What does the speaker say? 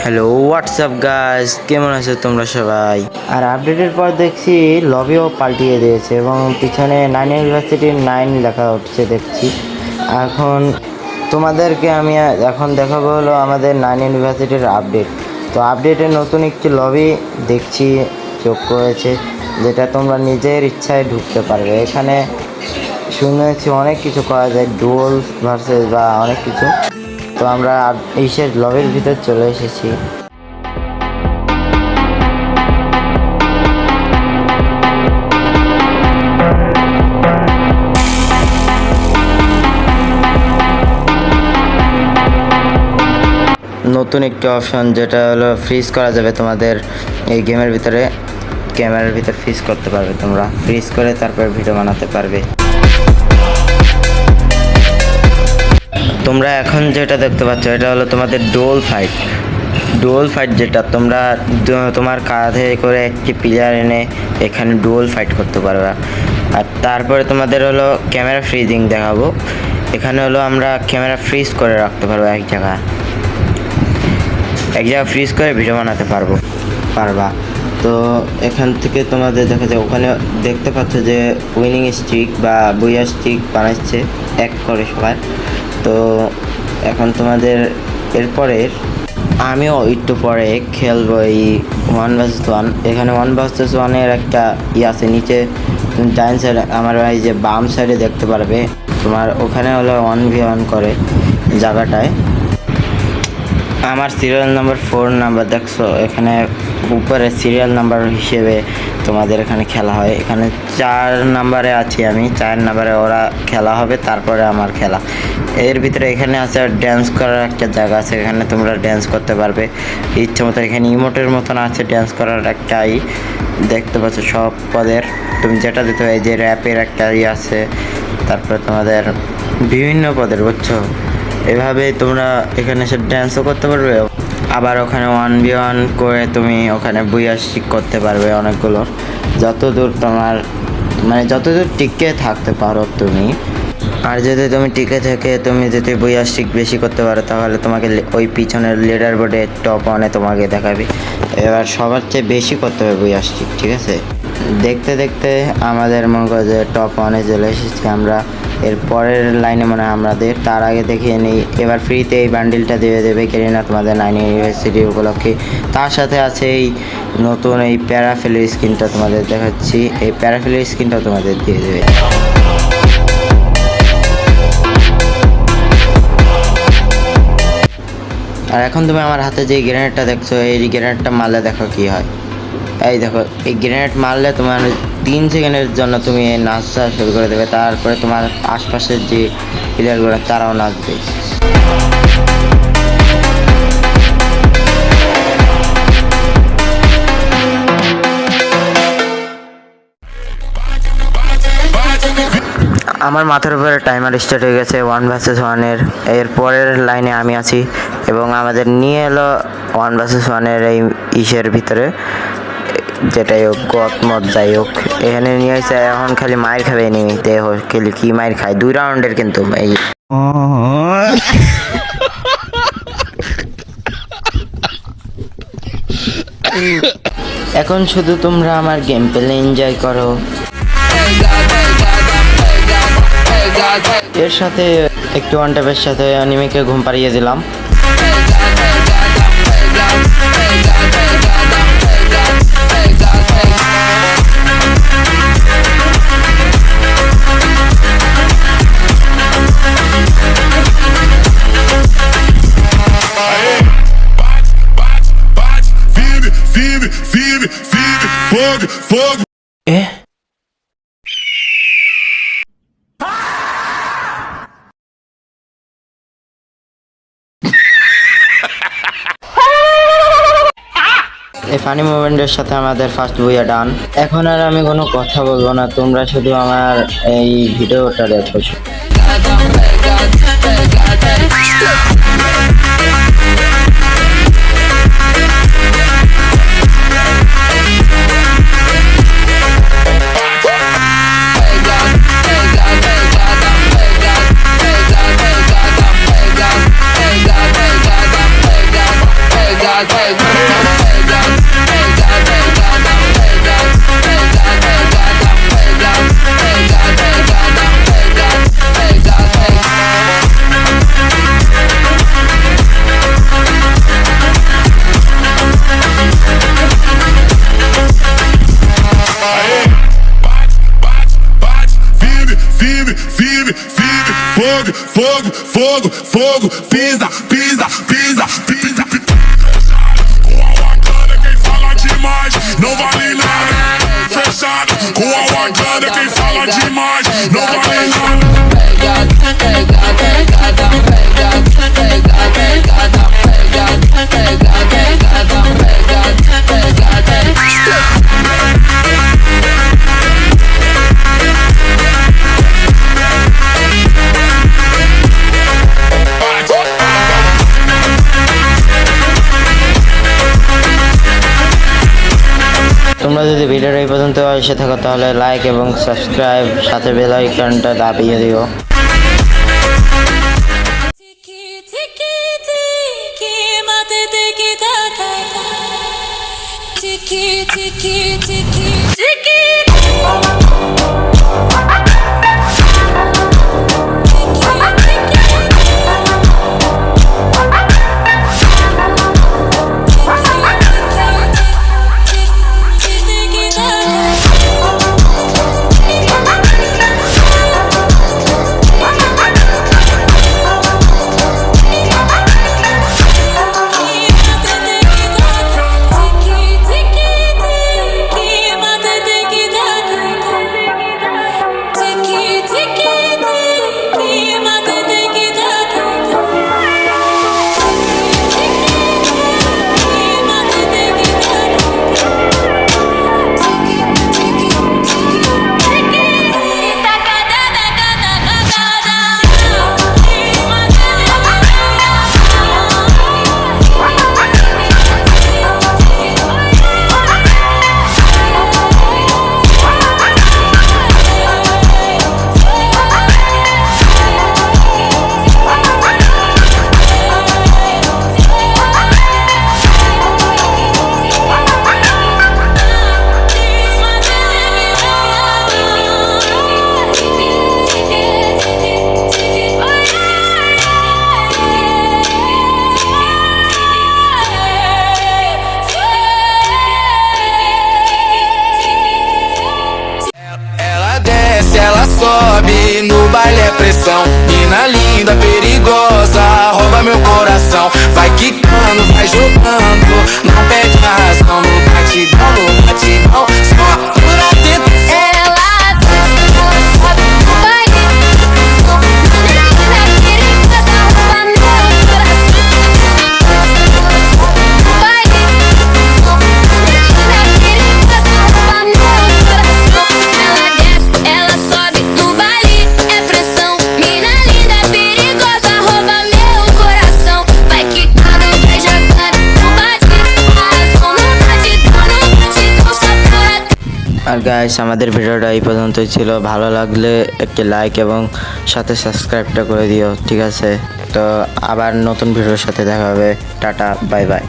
Hello WhatsApp guys, কেমন আছো তোমরা সবাই? আর আপডেটের পর দেখছি লবিও পাল্টিয়ে দিয়েছে এবং পিছনে 9 ইউনিভার্সিটির 9 লেখা উঠছে দেখছি। এখন তোমাদেরকে আমি এখন দেখাবো হলো আমাদের 9 ইউনিভার্সিটির আপডেট। তো আপডেটে নতুন একটি লবি দেখছি যোগ করেছে, যেটা তোমরা নিজের ইচ্ছায় ঢুকতে পারবে। এখানে শুনেছি অনেক কিছু করা যায়, ডুয়েল ভার্সেস বা অনেক কিছু। তো আমরা এইসের লবির ভিতর চলে এসেছি। নতুন একটি অপশন যেটা হলো ফ্রিজ করা যাবে তোমাদের এই গেমের ভিতরে, ক্যামেরার ভিতরে ফ্রিজ করতে পারবে, তোমরা ফ্রিজ করে তারপর ভিডিও বানাতে পারবে। তোমরা এখন যেটা দেখতে পাচ্ছ এটা হলো তোমাদের ডোল ফাইট, যেটা তোমরা তোমার কাঁধে করে একটি প্লেয়ার এনে এখানে ডোল ফাইট করতে পারবে। আর তারপরে তোমাদের হলো ক্যামেরা ফ্রিজিং দেখাবো। এখানে হলো আমরা ক্যামেরা ফ্রিজ করে রাখতে পারবো এক জায়গায় ফ্রিজ করে ভিডিও বানাতে পারবা। তো এখান থেকে তোমাদের দেখা যায় ওখানে দেখতে পাচ্ছ যে উইনিং স্ট্রিক বা বুইয়া স্ট্রিক বানাচ্ছে এক করে সবাই। তো এখন তোমাদের এরপরের আমিও একটু পরে খেলবো এই 1vs1। এখানে 1vs1-এর একটা আছে নিচে ডাইন সাইডে, আমার এই যে বাম সাইডে দেখতে পারবে তোমার, ওখানে হলো 1v1 করে জায়গাটায়। আমার সিরিয়াল নাম্বার 4 নাম্বার দেখছো, এখানে উপরে সিরিয়াল নাম্বার হিসেবে তোমাদের এখানে খেলা হয়। এখানে 4 নাম্বারে আছি আমি, 4 নাম্বারে ওরা খেলা হবে, তারপরে আমার খেলা। এর ভিতরে এখানে আছে ড্যান্স করার একটা জায়গা আছে, এখানে তোমরা ড্যান্স করতে পারবে ইচ্ছে মতো। এখানে ইমোটের মতন আছে ড্যান্স করার একটা দেখতে পাচ্ছ সব পদের, তুমি যেটা দিতে হয় যে র্যাপের একটা আছে, তারপরে তোমাদের বিভিন্ন পদের, বুঝছো? এভাবে তোমরা এখানে এসে ড্যান্সও করতে পারবে, আবার ওখানে 1v1 করে তুমি ওখানে বুইয়া স্টিক করতে পারবে অনেকগুলো, যতদূর তোমার মানে যতদূর টিকে থাকতে পারো তুমি। আর যদি তুমি টিকে থেকে তুমি যদি বুইয়া স্টিক বেশি করতে পারো তাহলে তোমাকে ওই পিছনের লিডার বোর্ডে টপ 1-এ তোমাকে দেখাবে। এবার সবার চেয়ে বেশি করতে হবে বুইয়া স্টিক, ঠিক আছে? দেখতে দেখতে আমাদের মগজে টপ 1-এ চলে এসেছি আমরা। এর পরের লাইনে মনে হয় আমাদের, তার আগে দেখিয়ে নিই এবার ফ্রিতে এই বান্ডিলটা দিয়ে দেবে কেরিনা তোমাদের 9 ইউনিভার্সিটি উপলক্ষে। তার সাথে আছে এই নতুন এই প্যারাফেলের স্কিনটা তোমাদের দেখাচ্ছি, এই প্যারাফেলের স্কিনটা তোমাদের দিয়ে দেবে। আর এখন তুমি আমার হাতে যে গ্রেনেডটা দেখছো, এই গ্রেনেডটা মারলে দেখো কি হয়। এই দেখো, এই গ্রেনেড মারলে তোমার 3 সেকেন্ডের জন্য তুমি নাচটা শুরু করে দেবে, তারপরে তোমার আশপাশের যে প্লেয়ারগুলো তারাও নাচবে। আমার মাথার উপরে টাইমার স্টার্ট হয়ে গেছে 1vs1-এর। এর পরের লাইনে আমি আছি এবং আমাদের নিয়ে এলো 1vs1-এর এই ইসের ভিতরে, যেটাই হোক গতমত যাই হোক এখানে নিয়ে এসে এখন খালি মায়ের খাবে এনিমিতে, খেলি কি মায়ের খায় 2 রাউন্ডের কিন্তু এই। এখন শুধু তোমরা আমার গেম প্লে এনজয় করো, এর সাথে একটু ওয়ান ট্যাপের সাথে অ্যানিমেকে ঘুম পাড়িয়ে দিলাম। এই ফানি মুভমেন্টের সাথে আমাদের ফার্স্ট বুইয়া ডান। এখন আর আমি কোনো কথা বলবো না, তোমরা শুধু আমার এই ভিডিওটা দেখো। vive, vive, fogo, fogo, fogo, fogo, pisa, pisa, pisa, pisa. Com a Wakanda quem fala demais não vale nada. Fechado com a Wakanda quem fala demais não vale nada. তোমরা যদি ভিডিওটা এই পর্যন্ত এসে থাকো তাহলে লাইক এবং সাবস্ক্রাইব সাথে বেল আইকনটা দাবিয়ে দিও। Tiki tiki tiki mate tiki taka ta. Tiki tiki tiki tiki. Ela sobe no baile é pressão. Mina linda, perigosa, rouba meu coração. Vai quicando, vai jogando, não perde a razão. No batidão, só por atento. Ela desce, ela sobe no baile. Mina linda, perigosa, rouba meu coração. Ela sobe no baile. Mina linda, perigosa, rouba meu coração. Ela desce, ela sobe no baile, é pressão. Mina linda, perigosa, rouba meu coração. Vai quicando, vai jogando, não bate razão. No batidão, só por atento. R guys আমাদের ভিডিওটা এই পর্যন্তই ছিল। ভালো লাগলে একটি like এবং সাথে সাবস্ক্রাইবটা করে দিও, ঠিক আছে? তো আবার নতুন ভিডিওর সাথে দেখা হবে। Tata, bye bye.